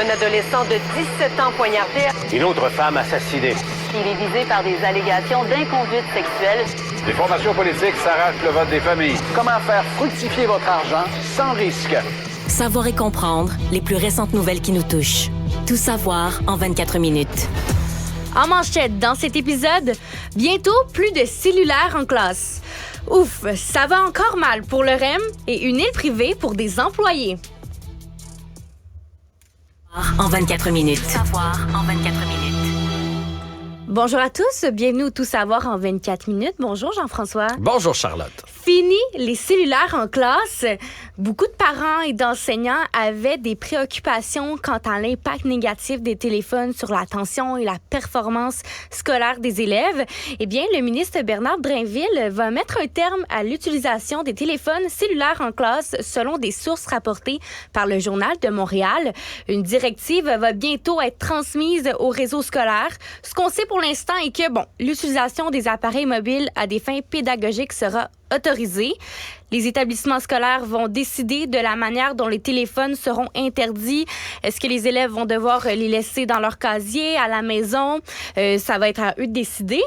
Un adolescent de 17 ans poignardé. Une autre femme assassinée. Il est visé par des allégations d'inconduite sexuelle. Les formations politiques s'arrachent le vote des familles. Comment faire fructifier votre argent sans risque? Savoir et comprendre les plus récentes nouvelles qui nous touchent. Tout savoir en 24 minutes. En manchette, dans cet épisode, bientôt plus de cellulaires en classe. Ouf, ça va encore mal pour le REM et une île privée pour des employés. En 24 minutes. Savoir en 24 minutes. Bonjour à tous, bienvenue au Tout savoir en 24 minutes. Bonjour Jean-François. Bonjour Charlotte. Fini les cellulaires en classe. Beaucoup de parents et d'enseignants avaient des préoccupations quant à l'impact négatif des téléphones sur l'attention et la performance scolaire des élèves. Eh bien, le ministre Bernard Drinville va mettre un terme à l'utilisation des téléphones cellulaires en classe selon des sources rapportées par le Journal de Montréal. Une directive va bientôt être transmise au réseau scolaire. Ce qu'on sait pour l'instant est que, l'utilisation des appareils mobiles à des fins pédagogiques sera autorisée. Les établissements scolaires vont décider de la manière dont les téléphones seront interdits. Est-ce que les élèves vont devoir les laisser dans leur casier, à la maison? Ça va être à eux de décider.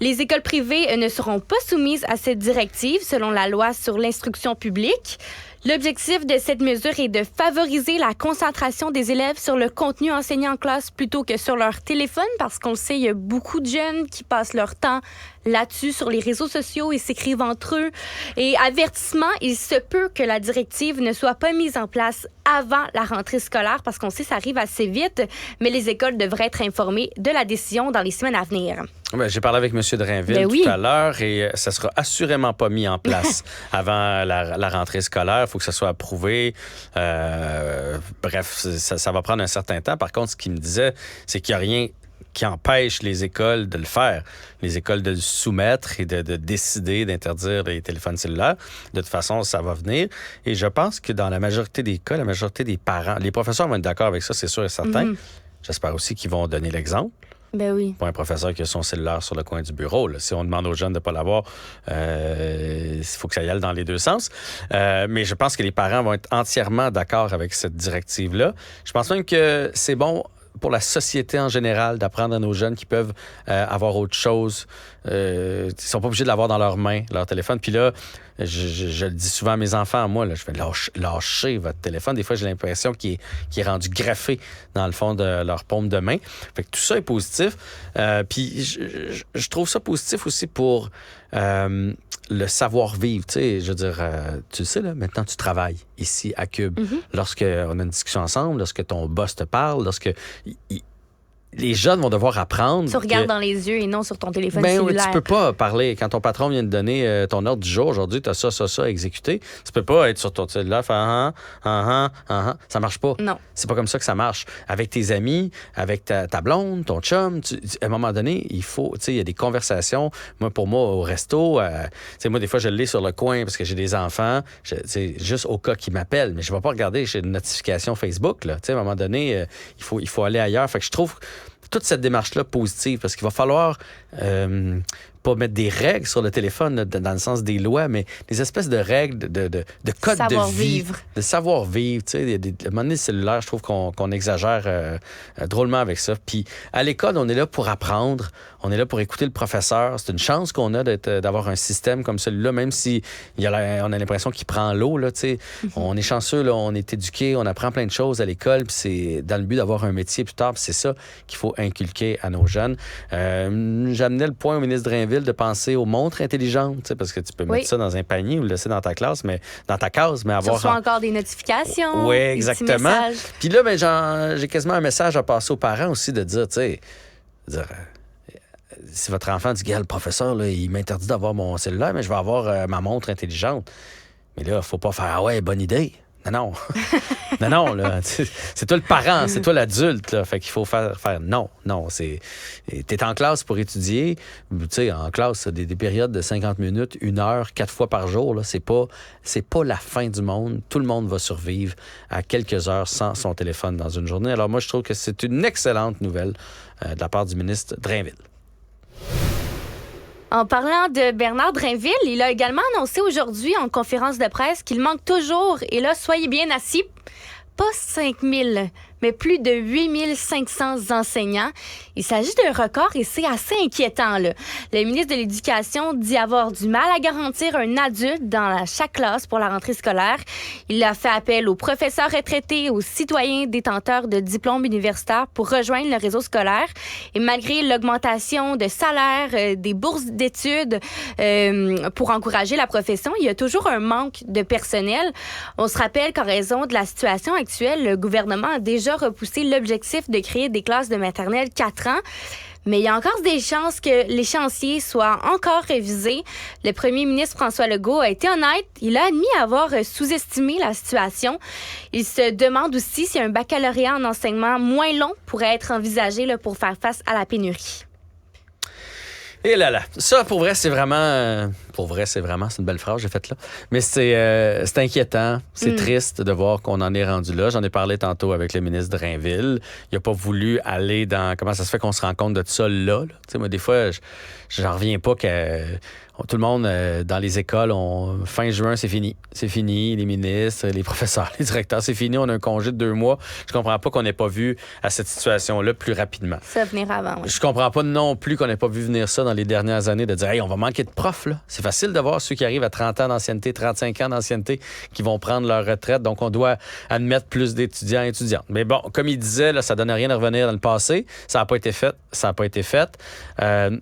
Les écoles privées ne seront pas soumises à cette directive selon la loi sur l'instruction publique. L'objectif de cette mesure est de favoriser la concentration des élèves sur le contenu enseigné en classe plutôt que sur leur téléphone, parce qu'on le sait, il y a beaucoup de jeunes qui passent leur temps là-dessus, sur les réseaux sociaux, et s'écrivent entre eux. Et avertissement, il se peut que la directive ne soit pas mise en place avant la rentrée scolaire, parce qu'on sait que ça arrive assez vite, mais les écoles devraient être informées de la décision dans les semaines à venir. Ben, j'ai parlé avec M. Drinville tout à l'heure et ça sera assurément pas mis en place avant la rentrée scolaire. Il faut que ça soit approuvé. Bref, ça va prendre un certain temps. Par contre, ce qu'il me disait, c'est qu'il n'y a rien qui empêche les écoles de le faire. Les écoles de le soumettre et de décider d'interdire les téléphones cellulaires. De toute façon, ça va venir. Et je pense que dans la majorité des cas, la majorité des parents, les professeurs vont être d'accord avec ça, c'est sûr et certain. J'espère aussi qu'ils vont donner l'exemple. Ben oui. Pas un professeur qui a son cellulaire sur le coin du bureau. Là. Si on demande aux jeunes de ne pas l'avoir, il faut que ça y aille dans les deux sens. Mais je pense que les parents vont être entièrement d'accord avec cette directive-là. Je pense même que c'est bon pour la société en général d'apprendre à nos jeunes qui peuvent avoir autre chose. Ils ne sont pas obligés de l'avoir dans leurs mains, leur téléphone. Puis là, je le dis souvent à mes enfants, moi, là, je vais lâcher votre téléphone. Des fois, j'ai l'impression qu'il est rendu graffé dans le fond de leur paume de main. Fait que tout ça est positif. Puis je trouve ça positif aussi pour le savoir-vivre. Tu sais, je veux dire, tu le sais, là, maintenant, tu travailles ici à Cube. Lorsqu'on a une discussion ensemble, lorsque ton boss te parle, lorsque les jeunes vont devoir apprendre. Tu regardes dans les yeux et non sur ton téléphone oui, cellulaire. tu peux pas parler. Quand ton patron vient de donner ton ordre du jour, aujourd'hui, tu as ça à exécuter. Tu peux pas être sur ton cellulaire, faire ça marche pas. Non. C'est pas comme ça que ça marche. Avec tes amis, avec ta blonde, ton chum, à un moment donné, il faut, tu sais, il y a des conversations. Pour moi, au resto, tu sais, moi, des fois, je l'ai sur le coin parce que j'ai des enfants, juste au cas qu'ils m'appellent. Mais je vais pas regarder, j'ai une notification Facebook, là. Tu sais, à un moment donné, il faut aller ailleurs. Fait que je trouve toute cette démarche-là positive, parce qu'il va falloir pas mettre des règles sur le téléphone, là, dans le sens des lois, mais des espèces de règles, de codes de vie, de savoir-vivre. Tu sais, à un moment donné, cellulaire, je trouve qu'on exagère drôlement avec ça. Puis à l'école, on est là pour apprendre, on est là pour écouter le professeur. C'est une chance qu'on a d'avoir un système comme celui-là, même si on a l'impression qu'il prend l'eau. Là, tu sais. On est chanceux, là, on est éduqué, on apprend plein de choses à l'école, puis c'est dans le but d'avoir un métier plus tard, puis c'est ça qu'il faut inculquer à nos jeunes. J'amenais le point au ministre Drinville de penser aux montres intelligentes, parce que tu peux mettre ça dans un panier ou le laisser dans ta case, mais avoir... Tu reçois encore des notifications. Oui, exactement. Puis là, j'ai quasiment un message à passer aux parents aussi de dire, tu sais, si votre enfant dit, le professeur, là, il m'interdit d'avoir mon cellulaire, mais je vais avoir ma montre intelligente. Mais là, il ne faut pas faire, bonne idée. Non. non, là. C'est toi le parent, c'est toi l'adulte, là. Fait qu'il faut faire non. T'es en classe pour étudier. Tu sais, en classe, c'est des périodes de 50 minutes, 1 heure, 4 fois par jour, là. C'est pas la fin du monde. Tout le monde va survivre à quelques heures sans son téléphone dans une journée. Alors moi, je trouve que c'est une excellente nouvelle de la part du ministre Drinville. En parlant de Bernard Drinville, il a également annoncé aujourd'hui en conférence de presse qu'il manque toujours, et là, soyez bien assis, pas 5 000, mais mais plus de 8500 enseignants. Il s'agit d'un record et c'est assez inquiétant, là. Le ministre de l'Éducation dit avoir du mal à garantir un adulte dans chaque classe pour la rentrée scolaire. Il a fait appel aux professeurs retraités, aux citoyens détenteurs de diplômes universitaires pour rejoindre le réseau scolaire. Et malgré l'augmentation de salaire, des bourses d'études pour encourager la profession, il y a toujours un manque de personnel. On se rappelle qu'en raison de la situation actuelle, le gouvernement a déjà repoussé l'objectif de créer des classes de maternelle 4 ans. Mais il y a encore des chances que l'échéancier soit encore révisé. Le premier ministre François Legault a été honnête. Il a admis avoir sous-estimé la situation. Il se demande aussi si un baccalauréat en enseignement moins long pourrait être envisagé là, pour faire face à la pénurie. Et là, ça, pour vrai, c'est vraiment... c'est une belle phrase que j'ai faite là. Mais c'est inquiétant, c'est triste de voir qu'on en est rendu là. J'en ai parlé tantôt avec le ministre Drainville. Il n'a pas voulu aller dans... Comment ça se fait qu'on se rend compte de ça là? Tu sais, moi, des fois, j'en reviens pas que... Tout le monde dans les écoles, fin juin, c'est fini. C'est fini, les ministres, les professeurs, les directeurs, c'est fini. On a un congé de 2 mois. Je comprends pas qu'on n'ait pas vu à cette situation-là plus rapidement. Ça venir avant. Oui. Je comprends pas non plus qu'on n'ait pas vu venir ça dans les dernières années, de dire « Hey, on va manquer de profs, là. » C'est facile de voir ceux qui arrivent à 30 ans d'ancienneté, 35 ans d'ancienneté, qui vont prendre leur retraite. Donc, on doit admettre plus d'étudiants et étudiantes. Mais bon, comme il disait, là, ça donne rien de revenir dans le passé. Ça n'a pas été fait. Ça n'a pas été fait.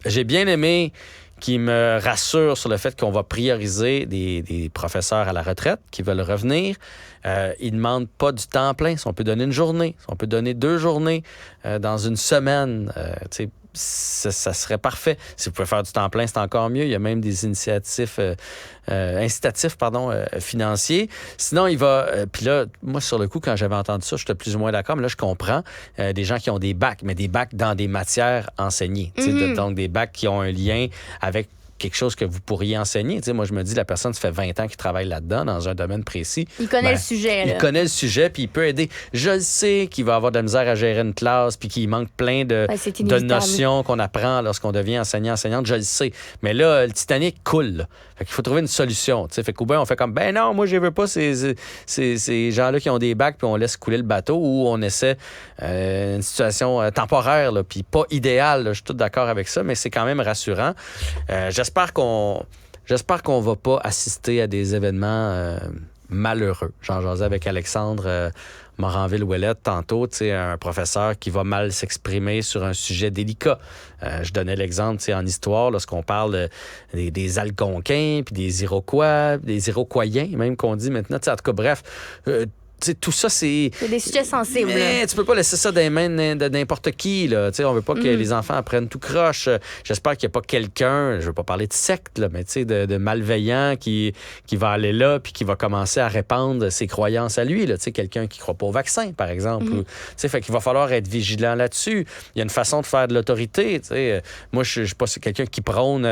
J'ai bien aimé qui me rassure sur le fait qu'on va prioriser des professeurs à la retraite qui veulent revenir. Ils ne demandent pas du temps plein. Si on peut donner une journée, si on peut donner 2 journées dans une semaine, ça serait parfait. Si vous pouvez faire du temps plein, c'est encore mieux. Il y a même des incitatifs financiers. Sinon, il va... Puis là, moi, sur le coup, quand j'avais entendu ça, j'étais plus ou moins d'accord, mais là, je comprends des gens qui ont des bacs, mais des bacs dans des matières enseignées. Donc, des bacs qui ont un lien avec quelque chose que vous pourriez enseigner. Tu sais, moi, je me dis, la personne, ça fait 20 ans qu'il travaille là-dedans, dans un domaine précis. Il connaît le sujet. Il connaît le sujet, puis il peut aider. Je sais qu'il va avoir de la misère à gérer une classe, puis qu'il manque plein de notions qu'on apprend lorsqu'on devient enseignant-enseignante. Je le sais. Mais là, le Titanic coule. Là. Fait qu'il faut trouver une solution. Tu sais, fait qu'au bien, on fait comme, ben non, moi, je veux pas ces gens-là qui ont des bacs, puis on laisse couler le bateau, ou on essaie une situation temporaire, là, puis pas idéale. Là. Je suis tout d'accord avec ça, mais c'est quand même rassurant. J'espère qu'on va pas assister à des événements malheureux. J'en jasais avec Alexandre Moranville-Ouellette tantôt, un professeur qui va mal s'exprimer sur un sujet délicat. Je donnais l'exemple en histoire, lorsqu'on parle des Algonquins, puis des Iroquois, des Iroquoiens, même qu'on dit maintenant. En tout cas, bref... tout ça, c'est des sujets sensibles. Mais tu peux pas laisser ça dans les mains de n'importe qui. Là. On veut pas que les enfants apprennent tout croche. J'espère qu'il n'y a pas quelqu'un, je veux pas parler de secte, là, mais de malveillant qui va aller là puis qui va commencer à répandre ses croyances à lui. Là. Quelqu'un qui ne croit pas au vaccin, par exemple. Fait qu'il va falloir être vigilant là-dessus. Il y a une façon de faire de l'autorité. Moi, je ne suis pas quelqu'un qui prône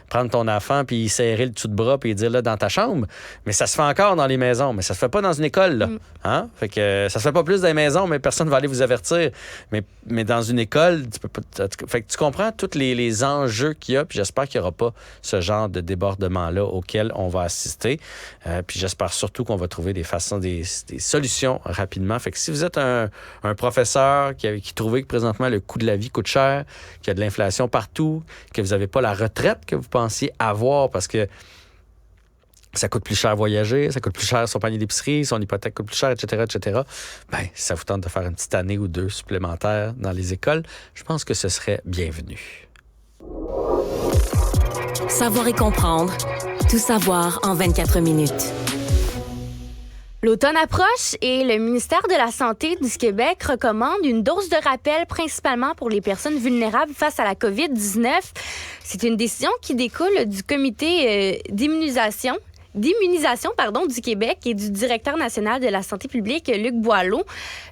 prendre ton enfant puis serrer le dessous de bras puis dire là dans ta chambre. Mais ça se fait encore dans les maisons. Mais ça se fait pas dans une école. Là. Hein? Fait que ça se fait pas plus dans les maisons, mais personne ne va aller vous avertir. Mais dans une école, tu peux pas. Fait que tu comprends tous les enjeux qu'il y a, puis j'espère qu'il n'y aura pas ce genre de débordement-là auquel on va assister. Puis j'espère surtout qu'on va trouver des solutions rapidement. Fait que si vous êtes un professeur qui trouvait que présentement le coût de la vie coûte cher, qu'il y a de l'inflation partout, que vous n'avez pas la retraite que vous pensiez avoir parce que ça coûte plus cher voyager, ça coûte plus cher son panier d'épicerie, son hypothèque coûte plus cher, etc., etc. Ben, si ça vous tente de faire une petite année ou 2 supplémentaires dans les écoles, je pense que ce serait bienvenu. Savoir et comprendre. Tout savoir en 24 minutes. L'automne approche et le ministère de la Santé du Québec recommande une dose de rappel principalement pour les personnes vulnérables face à la COVID-19. C'est une décision qui découle du comité d'immunisation du Québec et du directeur national de la santé publique, Luc Boileau,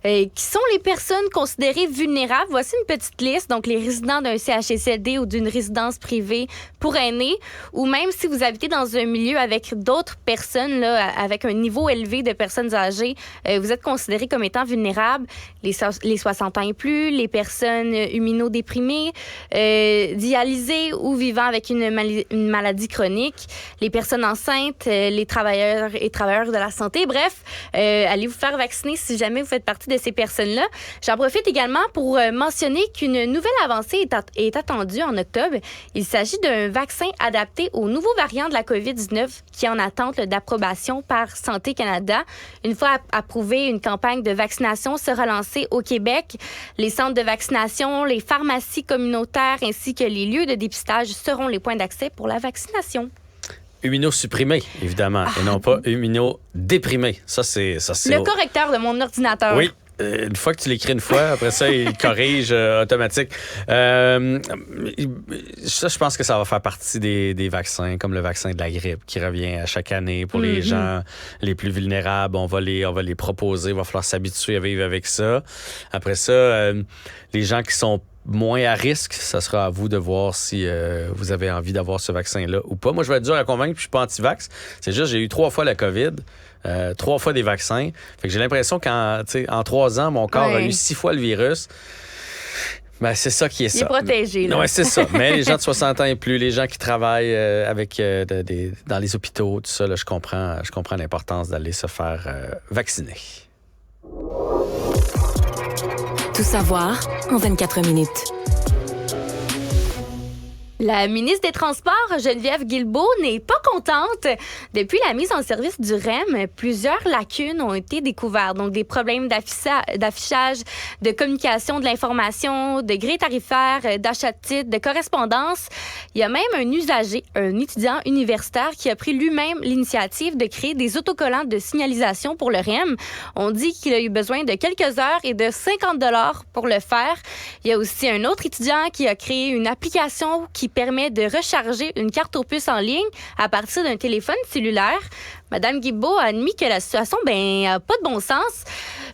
qui sont les personnes considérées vulnérables. Voici une petite liste. Donc, les résidents d'un CHSLD ou d'une résidence privée pour aînés, ou même si vous habitez dans un milieu avec d'autres personnes, là, avec un niveau élevé de personnes âgées, vous êtes considérés comme étant vulnérables. Les 60 ans et plus, les personnes immunodéprimées, dialysées ou vivant avec une maladie chronique, les personnes enceintes, les travailleurs et travailleurs de la santé. Bref, allez vous faire vacciner si jamais vous faites partie de ces personnes-là. J'en profite également pour mentionner qu'une nouvelle avancée est attendue en octobre. Il s'agit d'un vaccin adapté au nouveau variant de la COVID-19 qui est en attente d'approbation par Santé Canada. Une fois approuvée, une campagne de vaccination sera lancée au Québec. Les centres de vaccination, les pharmacies communautaires ainsi que les lieux de dépistage seront les points d'accès pour la vaccination. Immunosupprimé, évidemment, et non pas immunodéprimé. Ça, c'est le correcteur de mon ordinateur. Oui. Une fois que tu l'écris une fois, après ça, il corrige automatique. Ça, je pense que ça va faire partie des vaccins, comme le vaccin de la grippe qui revient à chaque année pour les gens les plus vulnérables. On va les proposer. Il va falloir s'habituer à vivre avec ça. Après ça, les gens qui sont moins à risque, ça sera à vous de voir si vous avez envie d'avoir ce vaccin-là ou pas. Moi, je vais être dur à convaincre, puis je suis pas anti-vax. C'est juste, j'ai eu 3 fois la COVID, 3 fois des vaccins. Fait que j'ai l'impression qu'en 3 ans, mon corps a eu 6 fois le virus. Ben, c'est ça qui est ça. Il est protégé, là. Oui, c'est ça. Mais les gens de 60 ans et plus, les gens qui travaillent dans les hôpitaux, tout ça, là, je comprends l'importance d'aller se faire vacciner. Tout savoir en 24 minutes. La ministre des Transports, Geneviève Guilbeault, n'est pas contente. Depuis la mise en service du REM, plusieurs lacunes ont été découvertes. Donc, des problèmes d'affichage, de communication de l'information, de grille tarifaire, d'achat de titres, de correspondance. Il y a même un usager, un étudiant universitaire, qui a pris lui-même l'initiative de créer des autocollants de signalisation pour le REM. On dit qu'il a eu besoin de quelques heures et de 50 $ pour le faire. Il y a aussi un autre étudiant qui a créé une application qui permet de recharger une carte aux puces en ligne à partir d'un téléphone cellulaire. Madame Guilbeault a admis que la situation n'a pas de bon sens.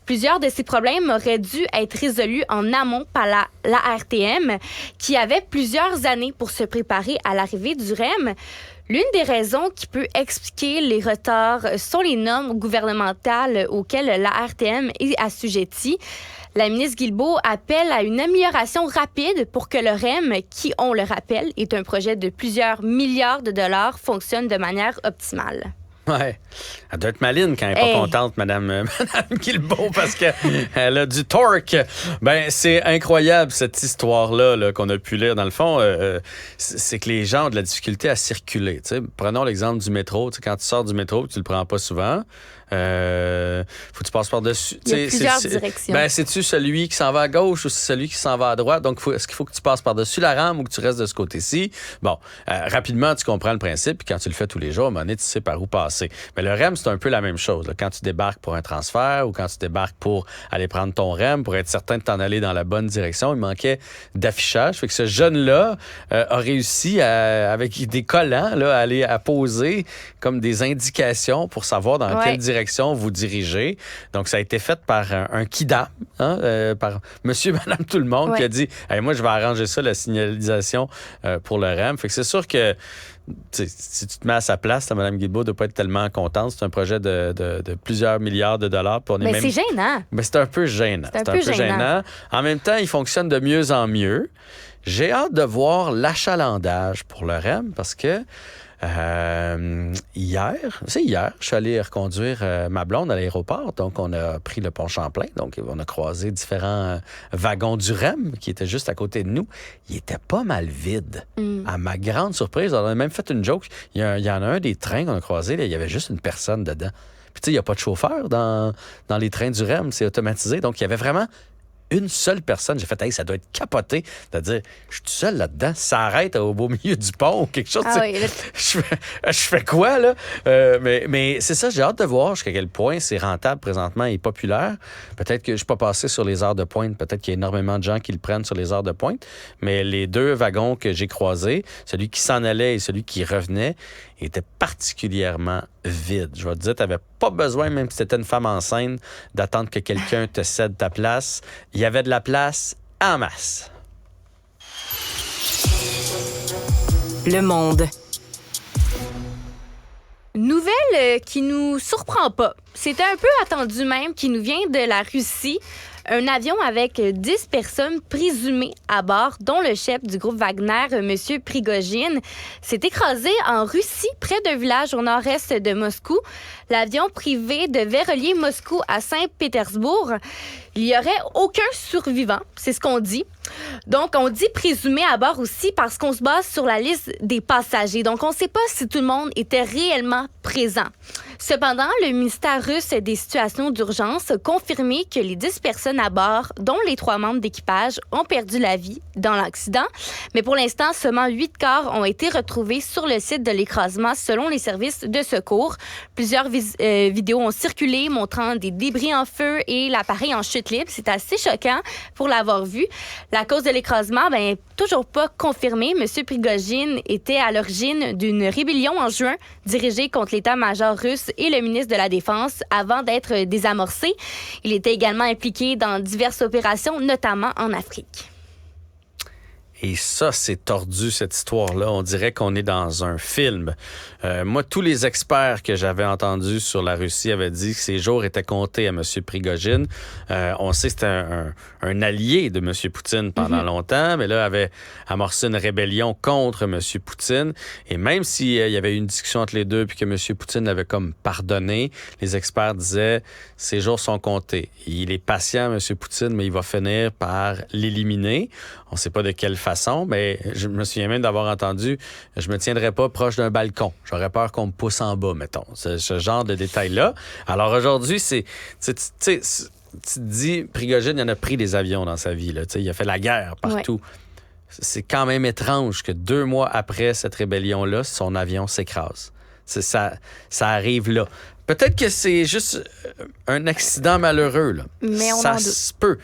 Plusieurs de ces problèmes auraient dû être résolus en amont par la RTM, qui avait plusieurs années pour se préparer à l'arrivée du REM. L'une des raisons qui peut expliquer les retards sont les normes gouvernementales auxquelles la RTM est assujettie. La ministre Guilbeault appelle à une amélioration rapide pour que le REM, qui, on le rappelle, est un projet de plusieurs milliards de dollars, fonctionne de manière optimale. Ouais. Elle doit être maline quand elle n'est pas contente, Madame Guilbeault, parce qu'elle a du torque. Ben, c'est incroyable, cette histoire-là là, qu'on a pu lire. Dans le fond, c'est que les gens ont de la difficulté à circuler. T'sais. Prenons l'exemple du métro. T'sais, quand tu sors du métro, tu le prends pas souvent. Faut que tu passes par-dessus. Il y a plusieurs directions. Ben, c'est-tu celui qui s'en va à gauche ou c'est celui qui s'en va à droite? Donc, est-ce qu'il faut que tu passes par-dessus la rame ou que tu restes de ce côté-ci? Bon, rapidement, tu comprends le principe. Puis quand tu le fais tous les jours, à un moment donné, tu sais par où passer. Mais le REM, c'est un peu la même chose. Là. Quand tu débarques pour un transfert ou quand tu débarques pour aller prendre ton REM, pour être certain de t'en aller dans la bonne direction, il manquait d'affichage. Fait que ce jeune-là a réussi, avec des collants, là, à aller à poser comme des indications pour savoir dans quelle direction vous dirigez. Donc, ça a été fait par un kidam, par monsieur, madame, tout le monde, qui a dit hey, moi, je vais arranger ça, la signalisation pour le REM. Fait que c'est sûr que si tu te mets à sa place, Mme Guilbeault ne doit pas être tellement contente. C'est un projet de plusieurs milliards de dollars. Mais c'est gênant. Mais c'est un peu gênant. C'est un peu gênant. En même temps, il fonctionne de mieux en mieux. J'ai hâte de voir l'achalandage pour le REM parce que hier, je suis allé reconduire ma blonde à l'aéroport. Donc, on a pris le pont Champlain. Donc, on a croisé différents wagons du REM qui étaient juste à côté de nous. Il était pas mal vide. À ma grande surprise, on a même fait une joke. Il y en a un des trains qu'on a croisé, là, il y avait juste une personne dedans. Puis, tu sais, il n'y a pas de chauffeur dans les trains du REM. C'est automatisé. Donc, il y avait vraiment une seule personne. J'ai fait, hey, ça doit être capoté. C'est-à-dire, je suis tout seul là-dedans. Ça arrête au beau milieu du pont ou quelque chose. Je fais quoi, là? Mais c'est ça, j'ai hâte de voir jusqu'à quel point c'est rentable présentement et populaire. Peut-être que je ne suis pas passé sur les heures de pointe. Peut-être qu'il y a énormément de gens qui le prennent sur les heures de pointe. Mais les 2 wagons que j'ai croisés, celui qui s'en allait et celui qui revenait, était particulièrement vide. Je vais te dire, tu n'avais pas besoin, même si tu étais une femme enceinte, d'attendre que quelqu'un te cède ta place. Il y avait de la place en masse. Le Monde. Nouvelle qui nous surprend pas. C'était un peu attendu même, qui nous vient de la Russie. un avion avec 10 personnes présumées à bord, dont le chef du groupe Wagner, M. Prigojine, s'est écrasé en Russie, près d'un village au nord-est de Moscou. L'avion privé devait relier Moscou à Saint-Pétersbourg. Il n'y aurait aucun survivant, c'est ce qu'on dit. Donc, on dit présumé à bord aussi parce qu'on se base sur la liste des passagers. Donc, on ne sait pas si tout le monde était réellement présent. Cependant, le ministère russe des situations d'urgence a confirmé que les 10 personnes à bord, dont les 3 membres d'équipage, ont perdu la vie dans l'accident. Mais pour l'instant, seulement 8 corps ont été retrouvés sur le site de l'écrasement selon les services de secours. Plusieurs vidéos ont circulé montrant des débris en feu et l'appareil en chute libre. C'est assez choquant pour l'avoir vu. La cause de l'écrasement, toujours pas confirmée. M. Prigojine était à l'origine d'une rébellion en juin dirigée contre l'état-major russe et le ministre de la Défense avant d'être désamorcé. Il était également impliqué dans diverses opérations, notamment en Afrique. Et ça, c'est tordu, cette histoire-là. On dirait qu'on est dans un film. Moi, tous les experts que j'avais entendus sur la Russie avaient dit que ces jours étaient comptés à M. Prigojine. On sait que c'était un allié de M. Poutine pendant longtemps, mais là, avait amorcé une rébellion contre M. Poutine. Et même s'il y avait eu une discussion entre les deux puis que M. Poutine avait comme pardonné, les experts disaient « ces jours sont comptés ». Il est patient, M. Poutine, mais il va finir par l'éliminer. On ne sait pas de quelle façon, mais je me souviens même d'avoir entendu « je me tiendrai pas proche d'un balcon. J'aurais peur qu'on me pousse en bas, mettons. » Ce genre de détails-là. Alors aujourd'hui, tu te dis, Prigojine, il en a pris des avions dans sa vie. Là, il a fait la guerre partout. Ouais. C'est quand même étrange que 2 mois après cette rébellion-là, son avion s'écrase. Ça arrive là. Peut-être que c'est juste un accident malheureux. Là. Mais on ça se peut.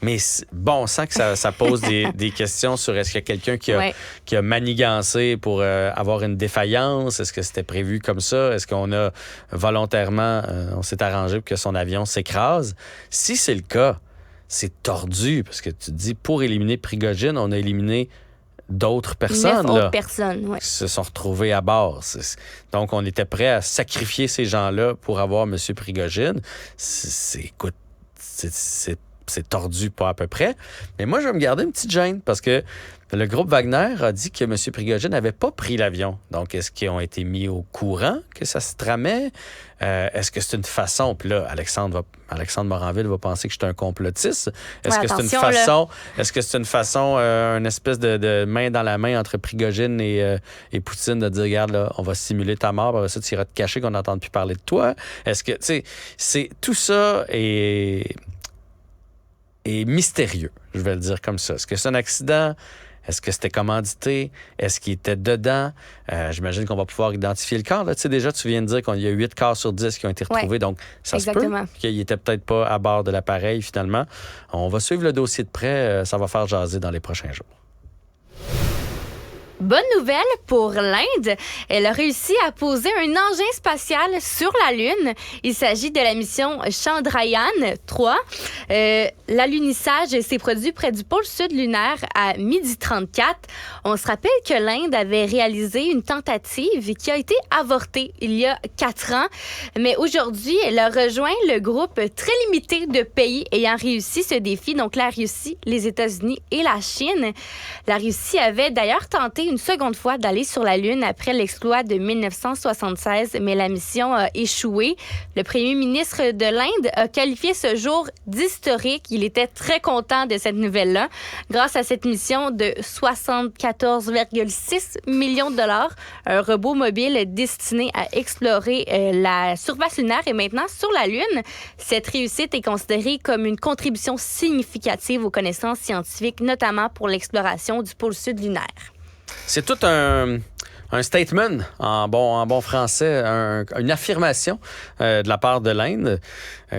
Mais bon, on sent que ça pose des questions sur est-ce qu'il y a quelqu'un qui a manigancé pour avoir une défaillance? Est-ce que c'était prévu comme ça? Est-ce qu'on a volontairement, on s'est arrangé pour que son avion s'écrase? Si c'est le cas, c'est tordu parce que tu te dis, pour éliminer Prigojine, on a éliminé d'autres personnes 9 autres personnes, qui se sont retrouvées à bord. Donc, on était prêt à sacrifier ces gens-là pour avoir M. Prigojine. C'est tordu pas à peu près. Mais moi, je vais me garder une petite gêne parce que le groupe Wagner a dit que M. Prigojine n'avait pas pris l'avion. Donc, est-ce qu'ils ont été mis au courant que ça se tramait? Est-ce que c'est une façon... Puis là, Alexandre Moranville va penser que je suis un complotiste. Est-ce que c'est une façon, une espèce de main dans la main entre Prigojine et Poutine de dire, regarde, là, on va simuler ta mort, après ça, tu iras te cacher qu'on n'entende plus parler de toi? Est-ce que, tu sais, tout ça est mystérieux, je vais le dire comme ça. Est-ce que c'est un accident? Est-ce que c'était commandité? Est-ce qu'il était dedans? J'imagine qu'on va pouvoir identifier le corps. Là. Tu sais, déjà, tu viens de dire qu'il y a 8 corps sur 10 qui ont été retrouvés. Donc, ça exactement. Se peut qu'il n'était peut-être pas à bord de l'appareil, finalement. On va suivre le dossier de près. Ça va faire jaser dans les prochains jours. Bonne nouvelle pour l'Inde. Elle a réussi à poser un engin spatial sur la Lune. Il s'agit de la mission Chandrayaan-3. L'alunissage s'est produit près du pôle sud lunaire à 12h34. On se rappelle que l'Inde avait réalisé une tentative qui a été avortée il y a 4 ans. Mais aujourd'hui, elle a rejoint le groupe très limité de pays ayant réussi ce défi. Donc la Russie, les États-Unis et la Chine. La Russie avait d'ailleurs tenté une seconde fois d'aller sur la Lune après l'exploit de 1976, mais la mission a échoué. Le premier ministre de l'Inde a qualifié ce jour d'historique. Il était très content de cette nouvelle-là. Grâce à cette mission de 74,6 millions de dollars, un robot mobile destiné à explorer la surface lunaire est maintenant sur la Lune. Cette réussite est considérée comme une contribution significative aux connaissances scientifiques, notamment pour l'exploration du pôle sud lunaire. C'est tout un statement en bon français, une affirmation de la part de l'Inde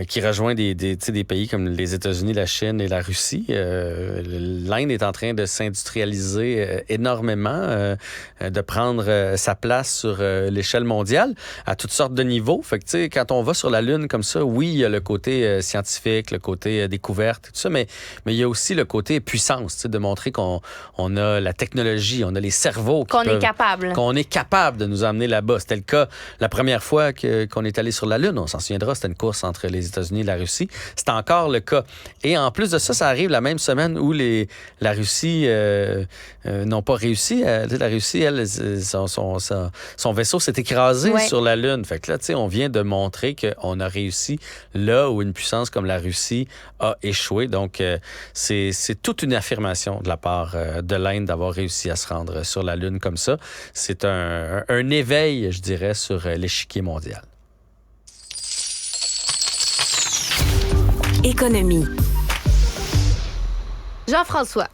qui rejoint des pays comme les États-Unis, la Chine et la Russie. L'Inde est en train de s'industrialiser énormément, de prendre sa place sur l'échelle mondiale à toutes sortes de niveaux. Fait que, tu sais, quand on va sur la Lune comme ça, oui, il y a le côté scientifique, le côté découverte, tout ça, mais il y a aussi le côté puissance, de montrer qu'on a la technologie, on a les cerveaux qu'on est capable. qu'on est capable de nous emmener là-bas. C'était le cas la première fois qu'on est allé sur la Lune. On s'en souviendra, c'était une course entre les États-Unis et la Russie. C'est encore le cas. Et en plus de ça, ça arrive la même semaine où la Russie n'ont pas réussi. La Russie, elle, son vaisseau s'est écrasé sur la Lune. Fait que là, tu sais, on vient de montrer qu'on a réussi là où une puissance comme la Russie a échoué. Donc, c'est toute une affirmation de la part de l'Inde d'avoir réussi à se rendre sur la Lune comme ça. C'est un éveil, je dirais, sur l'échiquier mondial. Économie. Jean-François,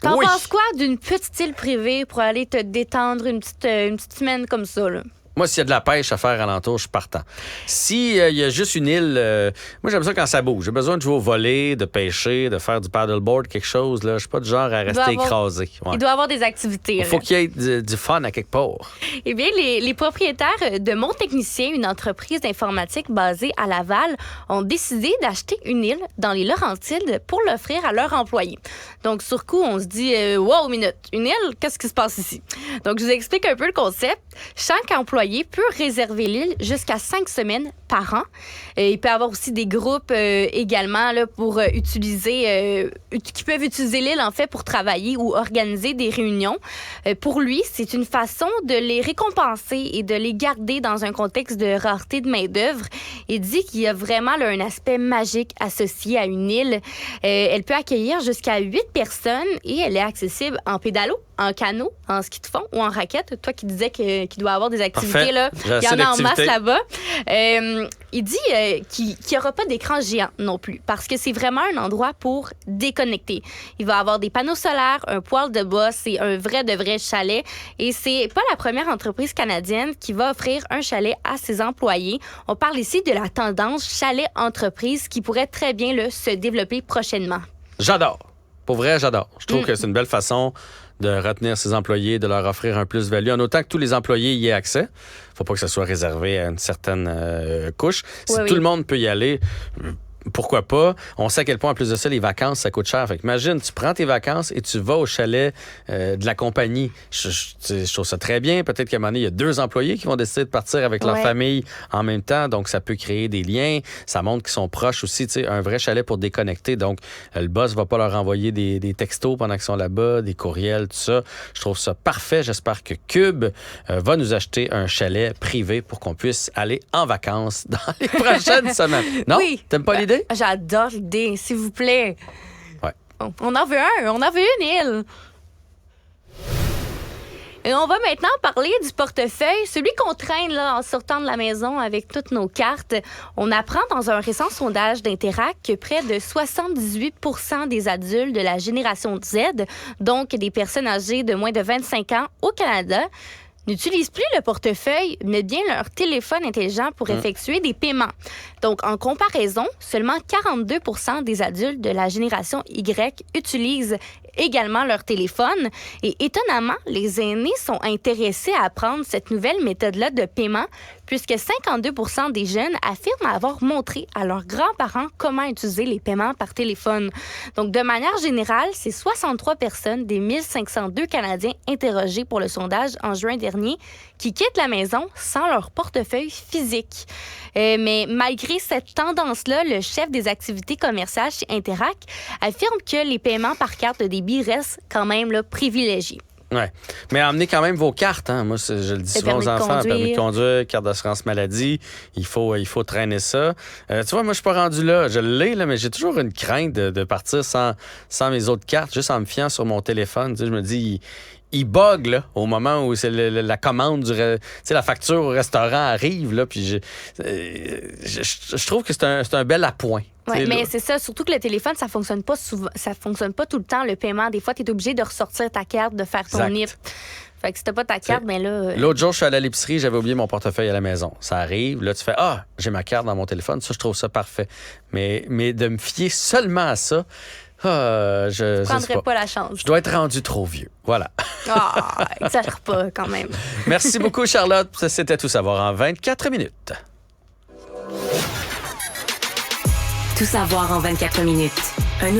t'en penses quoi d'une petite île privée pour aller te détendre une petite semaine comme ça, là? Moi, s'il y a de la pêche à faire alentour, je suis partant. S'il y a juste une île, moi, j'aime ça quand ça bouge. J'ai besoin de jouer au volley, de pêcher, de faire du paddleboard, quelque chose. Là. Je suis pas du genre à rester écrasé. Ouais. Il doit y avoir des activités. Il faut qu'il y ait du fun à quelque part. Eh bien, les propriétaires de Mon Technicien, une entreprise d'informatique basée à Laval, ont décidé d'acheter une île dans les Laurentides pour l'offrir à leurs employés. Donc, sur coup, on se dit « Wow, minute, une île? Qu'est-ce qui se passe ici? » Donc, je vous explique un peu le concept. Chaque employé peut réserver l'île jusqu'à 5 semaines par an. Il peut y avoir aussi des groupes également là, pour utiliser, qui peuvent utiliser l'île en fait pour travailler ou organiser des réunions. Pour lui, c'est une façon de les récompenser et de les garder dans un contexte de rareté de main-d'œuvre. Il dit qu'il y a vraiment là, un aspect magique associé à une île. Elle peut accueillir jusqu'à 8 personnes et elle est accessible en pédalo, en canot, en ski de fond ou en raquette. Toi qui disais qu'il doit y avoir des activités, là, il y en a en masse là-bas. Il dit qu'il n'y aura pas d'écran géant non plus parce que c'est vraiment un endroit pour déconnecter. Il va y avoir des panneaux solaires, un poêle de bois, c'est un vrai de vrai chalet et c'est pas la première entreprise canadienne qui va offrir un chalet à ses employés. On parle ici de la tendance chalet-entreprise qui pourrait très bien là, se développer prochainement. J'adore. Pour vrai, j'adore. Je trouve que c'est une belle façon de retenir ses employés, de leur offrir un plus-value, en autant que tous les employés y aient accès. Faut pas que ça soit réservé à une certaine couche. Si tout le monde peut y aller, pourquoi pas? On sait à quel point, en plus de ça, les vacances, ça coûte cher. Fait que imagine, tu prends tes vacances et tu vas au chalet de la compagnie. Je trouve ça très bien. Peut-être qu'à un moment donné, il y a 2 employés qui vont décider de partir avec leur famille en même temps. Donc, ça peut créer des liens. Ça montre qu'ils sont proches aussi. Tu sais, un vrai chalet pour déconnecter. Donc, le boss va pas leur envoyer des textos pendant qu'ils sont là-bas, des courriels, tout ça. Je trouve ça parfait. J'espère que Cube va nous acheter un chalet privé pour qu'on puisse aller en vacances dans les prochaines semaines. Non? Oui. T'aimes pas l'idée? J'adore l'idée, s'il vous plaît. Ouais. On en veut une île. Et on va maintenant parler du portefeuille, celui qu'on traîne là, en sortant de la maison avec toutes nos cartes. On apprend dans un récent sondage d'Interact que près de 78% des adultes de la génération Z, donc des personnes âgées de moins de 25 ans au Canada, n'utilisent plus le portefeuille, mais bien leur téléphone intelligent pour effectuer des paiements. Donc, en comparaison, seulement 42% des adultes de la génération Y utilisent également leur téléphone. Et étonnamment, les aînés sont intéressés à apprendre cette nouvelle méthode-là de paiement puisque 52% des jeunes affirment avoir montré à leurs grands-parents comment utiliser les paiements par téléphone. Donc, de manière générale, c'est 63 personnes des 1502 Canadiens interrogés pour le sondage en juin dernier qui quittent la maison sans leur portefeuille physique. Mais malgré cette tendance-là, le chef des activités commerciales chez Interact affirme que les paiements par carte de débit restent quand même là, privilégiés. Oui. Mais emmenez quand même vos cartes. Hein. Moi, je le dis souvent aux enfants, permis de conduire, carte d'assurance maladie, il faut traîner ça. Tu vois, moi, je suis pas rendu là. Je l'ai, là, mais j'ai toujours une crainte de partir sans mes autres cartes, juste en me fiant sur mon téléphone. Tu sais, je me dis... Il bug là, au moment où c'est la commande, la facture au restaurant arrive. Là, puis je trouve que c'est un bel appoint. Oui, mais c'est ça. Surtout que le téléphone, ça fonctionne pas souvent. Ça fonctionne pas tout le temps, le paiement. Des fois, tu es obligé de ressortir ta carte, de faire ton NIP. Fait que si t'as pas ta carte, mais là... L'autre jour, je suis allé à l'épicerie, j'avais oublié mon portefeuille à la maison. Ça arrive, là, tu fais « Ah, j'ai ma carte dans mon téléphone. » Ça, je trouve ça parfait. Mais de me fier seulement à ça... je prendrais pas la chance. Je dois être rendu trop vieux. Voilà. Exagère pas quand même. Merci beaucoup, Charlotte. C'était Tout savoir en 24 minutes. Tout savoir en 24 minutes.